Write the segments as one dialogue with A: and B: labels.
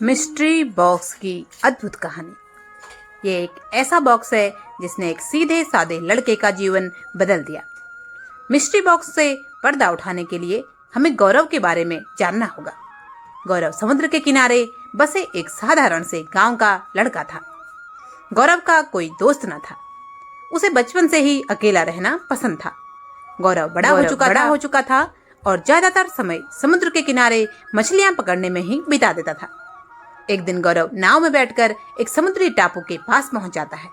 A: Mystery box की अद्भुत कहानी। ये एक ऐसा बॉक्स है जिसने एक सीधे साधे लड़के का जीवन बदल दिया। मिस्ट्री बॉक्स से पर्दा उठाने के लिए हमें गौरव के बारे में जानना होगा। गौरव समुद्र के किनारे बसे एक साधारण से गांव का लड़का था। गौरव का कोई दोस्त न था। उसे बचपन से ही अकेला रहना पसंद था। गौरव बड़ा हो चुका था और ज्यादातर समय समुद्र के किनारे मछलियां पकड़ने में ही बिता देता था। एक दिन गौरव नाव में बैठकर एक समुद्री टापू के पास पहुंच जाता है।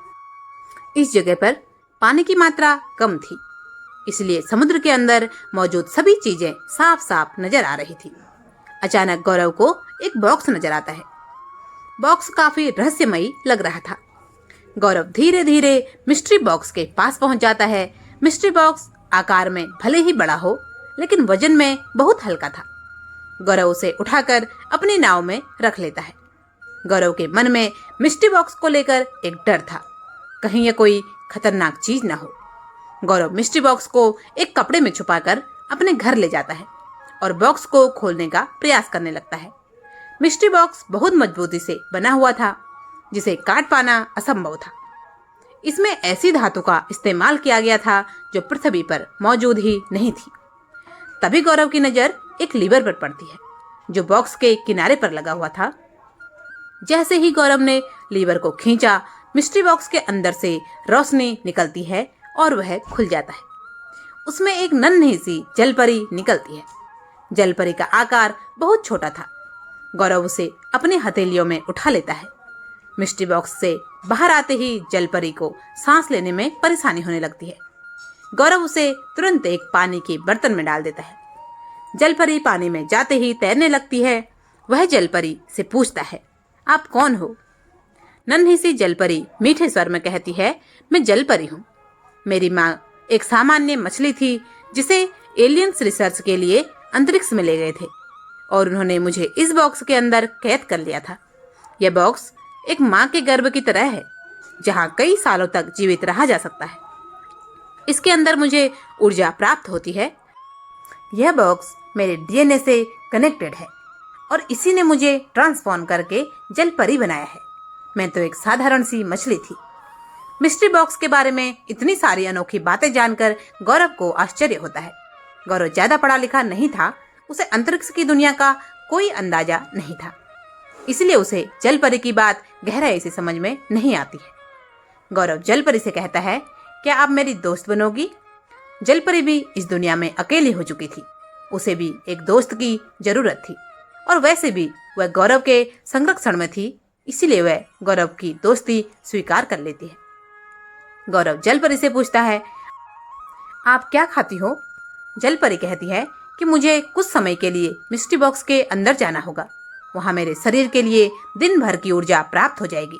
A: इस जगह पर पानी की मात्रा कम थी, इसलिए समुद्र के अंदर मौजूद सभी चीजें साफ साफ नजर आ रही थी। अचानक गौरव को एक बॉक्स नजर आता है। बॉक्स काफी रहस्यमयी लग रहा था। गौरव धीरे धीरे मिस्ट्री बॉक्स के पास पहुंच जाता है। मिस्ट्री बॉक्स आकार में भले ही बड़ा हो, लेकिन वजन में बहुत हल्का था। गौरव उसे उठाकर अपनी नाव में रख लेता है। गौरव के मन में मिस्ट्री बॉक्स को लेकर एक डर था, कहीं ये कोई खतरनाक चीज न हो। गौरव मिस्ट्री बॉक्स को एक कपड़े में छुपाकर अपने घर ले जाता है और बॉक्स को खोलने का प्रयास करने लगता है। मिस्ट्री बॉक्स बहुत मजबूती से बना हुआ था, जिसे काट पाना असंभव था। इसमें ऐसी धातु का इस्तेमाल किया गया था जो पृथ्वी पर मौजूद ही नहीं थी। तभी गौरव की नजर एक लीवर पर पड़ती है जो बॉक्स के किनारे पर लगा हुआ था। जैसे ही गौरव ने लीवर को खींचा, मिस्ट्री बॉक्स के अंदर से रोशनी निकलती है और वह खुल जाता है। उसमें एक नन्ही सी जलपरी निकलती है। जलपरी का आकार बहुत छोटा था। गौरव उसे अपनी हथेलियों में उठा लेता है। मिस्ट्री बॉक्स से बाहर आते ही जलपरी को सांस लेने में परेशानी होने लगती है। गौरव उसे तुरंत एक पानी के बर्तन में डाल देता है। जलपरी पानी में जाते ही तैरने लगती है। वह जलपरी से पूछता है, आप कौन हो? नन्ही सी जलपरी मीठे स्वर में कहती है, मैं जलपरी हूँ। मेरी माँ एक सामान्य मछली थी जिसे एलियंस रिसर्च के लिए अंतरिक्ष में ले गए थे और उन्होंने मुझे इस बॉक्स के अंदर कैद कर लिया था। यह बॉक्स एक माँ के गर्भ की तरह है, जहाँ कई सालों तक जीवित रहा जा सकता है। इसके अंदर मुझे ऊर्जा प्राप्त होती है। यह बॉक्स मेरे डीएनए से कनेक्टेड है और इसी ने मुझे ट्रांसफॉर्म करके जलपरी बनाया है। मैं तो एक साधारण सी मछली थी। मिस्ट्री बॉक्स के बारे में इतनी सारी अनोखी बातें जानकर गौरव को आश्चर्य होता है। गौरव ज्यादा पढ़ा लिखा नहीं था। उसे अंतरिक्ष की दुनिया का कोई अंदाजा नहीं था, इसलिए उसे जलपरी की बात गहराई से समझ में नहीं आती है। गौरव जलपरी से कहता है, क्या आप मेरी दोस्त बनोगी? जलपरी भी इस दुनिया में अकेली हो चुकी थी। उसे भी एक दोस्त की जरूरत थी और वैसे भी वह गौरव के संरक्षण में थी, इसीलिए वह गौरव की दोस्ती स्वीकार कर लेती है। गौरव जलपरी से पूछता है, आप क्या खाती हो? जलपरी कहती है कि मुझे कुछ समय के लिए मिस्ट्री बॉक्स के अंदर जाना होगा। वहां मेरे शरीर के लिए दिन भर की ऊर्जा प्राप्त हो जाएगी।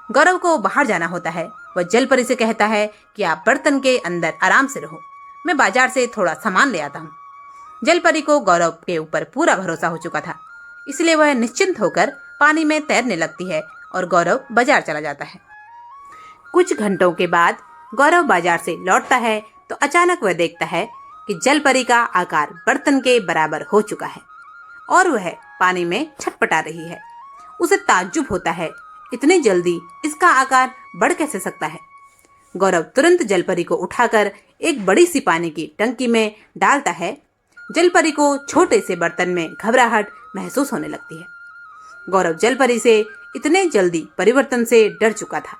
A: गौरव को बाहर जाना होता है। वह जलपरी से कहता है कि आप बर्तन के अंदर आराम से रहो, मैं बाजार से थोड़ा सामान ले आता हूँ। जलपरी को गौरव के ऊपर पूरा भरोसा हो चुका था, इसलिए वह निश्चिंत होकर पानी में तैरने लगती है और गौरव बाजार चला जाता है। कुछ घंटों के बाद गौरव बाजार से लौटता है तो अचानक वह देखता है कि जलपरी का आकार बर्तन के बराबर हो चुका है और वह पानी में छटपटा रही है। उसे ताज्जुब होता है, इतनी जल्दी इसका आकार बढ़ कैसे सकता है? गौरव तुरंत जलपरी को उठाकर एक बड़ी सी पानी की टंकी में डालता है। जलपरी को छोटे से बर्तन में घबराहट महसूस होने लगती है। गौरव जलपरी से इतने जल्दी परिवर्तन से डर चुका था।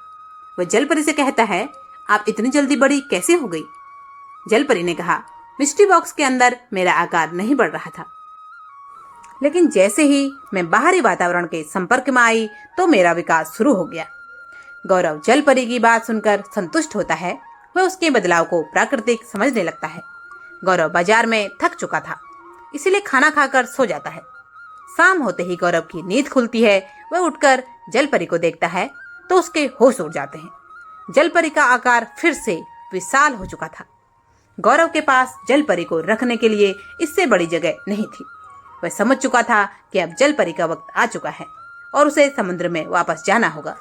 A: वह जलपरी से कहता है, आप इतनी जल्दी बड़ी कैसे हो गई? जलपरी ने कहा, मिस्ट्री बॉक्स के अंदर मेरा आकार नहीं बढ़ रहा था, लेकिन जैसे ही मैं बाहरी वातावरण के संपर्क में आई तो मेरा विकास शुरू हो गया। गौरव जलपरी की बात सुनकर संतुष्ट होता है। वह उसके बदलाव को प्राकृतिक समझने लगता है। गौरव बाजार में थक चुका था, इसलिए खाना खाकर सो जाता है। शाम होते ही गौरव की नींद खुलती है। वह उठकर जलपरी को देखता है तो उसके होश उड़ जाते हैं। जलपरी का आकार फिर से विशाल हो चुका था। गौरव के पास जलपरी को रखने के लिए इससे बड़ी जगह नहीं थी। वह समझ चुका था कि अब जलपरी का वक्त आ चुका है और उसे समुद्र में वापस जाना होगा।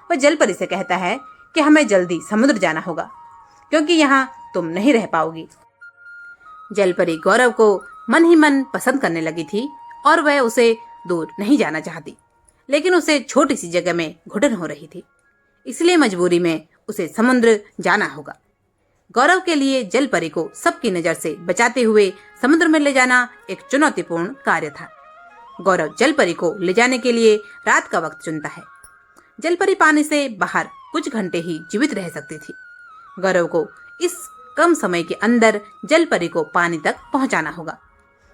A: वह जलपरी से कहता है कि हमें जल्दी समुद्र जाना होगा, क्योंकि यहाँ तुम नहीं रह पाओगी। जलपरी गौरव को मन ही मन पसंद करने लगी थी और वह उसे दूर नहीं जाना चाहती। लेकिन उसे छोटी सी जगह में घुटन हो रही थी, इसलिए मजबूरी में उसे समुद्र जाना होगा। गौरव के लिए जल परी को सबकी नजर से बचाते हुए समुद्र में ले जाना एक चुनौतीपूर्ण कार्य था। गौरव जल परी को ले जाने के लिए रात का वक्त चुनता है। जल परी पानी से बाहर कुछ घंटे ही जीवित रह सकती थी। गौरव को इस कम समय के अंदर जल परी को पानी तक पहुंचाना होगा।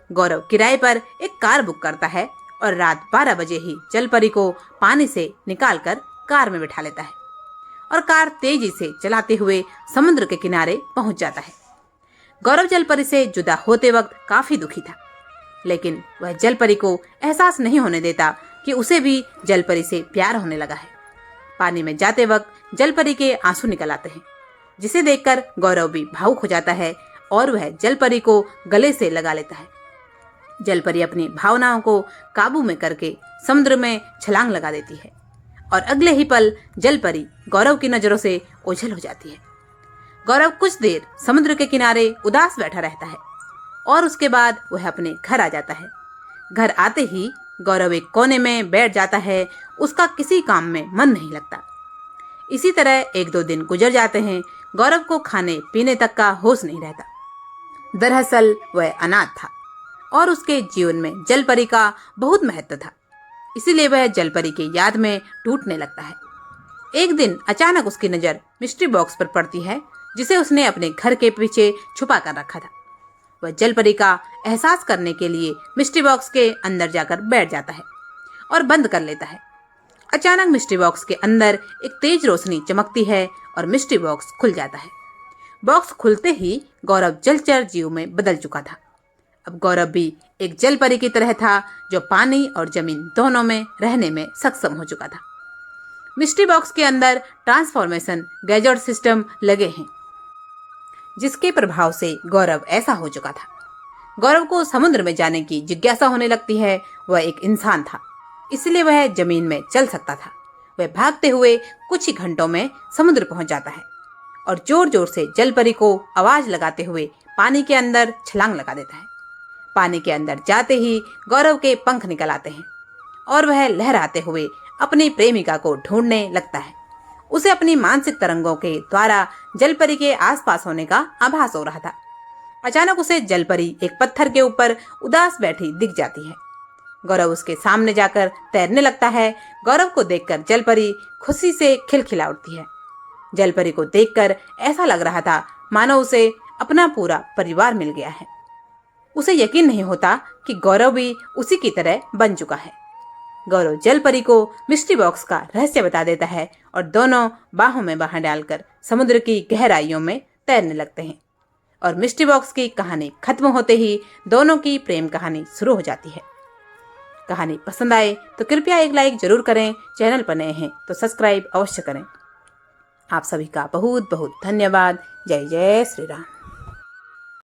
A: गौरव किराए पर एक कार बुक करता है और रात 12 बजे ही जल परी को पानी से निकालकर कार में बिठा लेता है और कार तेजी से चलाते हुए समुद्र के किनारे पहुंच जाता है। गौरव जल परी से जुदा होते वक्त काफी दुखी था, लेकिन वह जल परी को एहसास नहीं होने देता कि उसे भी जल परी से प्यार होने लगा है। पानी में जाते वक्त जल परी के आंसू निकल आते हैं, जिसे देखकर गौरव भी भावुक हो जाता है और वह जल परी को गले से लगा लेता है। जल परी अपनी भावनाओं को काबू में करके समुद्र में छलांग लगा देती है और अगले ही पल जल परी गौरव की नजरों से ओझल हो जाती है। गौरव कुछ देर समुद्र के किनारे उदास बैठा रहता है और उसके बाद वह अपने घर आ जाता है। घर आते ही गौरव एक कोने में बैठ जाता है। उसका किसी काम में मन नहीं लगता। इसी तरह 1-2 दिन गुजर जाते हैं। गौरव को खाने पीने तक का होश नहीं रहता। दरअसल वह अनाथ था और उसके जीवन में जल परी का बहुत महत्व था, इसीलिए वह जल परी की याद में टूटने लगता है। एक दिन अचानक उसकी नजर मिस्ट्री बॉक्स पर पड़ती है, जिसे उसने अपने घर के पीछे छुपा कर रखा था। वह जल परी का एहसास करने के लिए मिस्ट्री बॉक्स के अंदर जाकर बैठ जाता है और बंद कर लेता है। अचानक मिस्ट्री बॉक्स के अंदर एक तेज रोशनी चमकती है और मिस्ट्री बॉक्स खुल जाता है। बॉक्स खुलते ही गौरव जलचर जीव में बदल चुका था। अब गौरव भी एक जल परी की तरह था, जो पानी और जमीन दोनों में रहने में सक्षम हो चुका था। मिस्ट्री बॉक्स के अंदर ट्रांसफॉर्मेशन गैजेट सिस्टम लगे हैं, जिसके प्रभाव से गौरव ऐसा हो चुका था। गौरव को समुद्र में जाने की जिज्ञासा होने लगती है। वह एक इंसान था, इसलिए वह जमीन में चल सकता था। वह भागते हुए कुछ ही घंटों में समुद्र पहुंच जाता है और जोर जोर से जल परी को आवाज लगाते हुए पानी के अंदर छलांग लगा देता है। पानी के अंदर जाते ही गौरव के पंख निकल आते हैं और वह लहराते हुए अपनी प्रेमिका को ढूंढने लगता है। उसे अपनी मानसिक तरंगों के द्वारा जल परी के आसपास होने का आभास हो रहा था। अचानक उसे जल परी एक पत्थर के ऊपर उदास बैठी दिख जाती है। गौरव उसके सामने जाकर तैरने लगता है। गौरव को देखकर जल परी खुशी से खिलखिला उठती है। जल परी को देखकर ऐसा लग रहा था मानो उसे अपना पूरा परिवार मिल गया है। उसे यकीन नहीं होता कि गौरव भी उसी की तरह बन चुका है। गौरव जल परी को मिस्ट्री बॉक्स का रहस्य बता देता है और दोनों बाहों में बाहें डालकर समुद्र की गहराइयों में तैरने लगते हैं। और मिस्ट्री बॉक्स की कहानी खत्म होते ही दोनों की प्रेम कहानी शुरू हो जाती है। कहानी पसंद आए तो कृपया एक लाइक जरूर करें। चैनल पर नए हैं तो सब्सक्राइब अवश्य करें। आप सभी का बहुत बहुत धन्यवाद। जय जय श्री राम।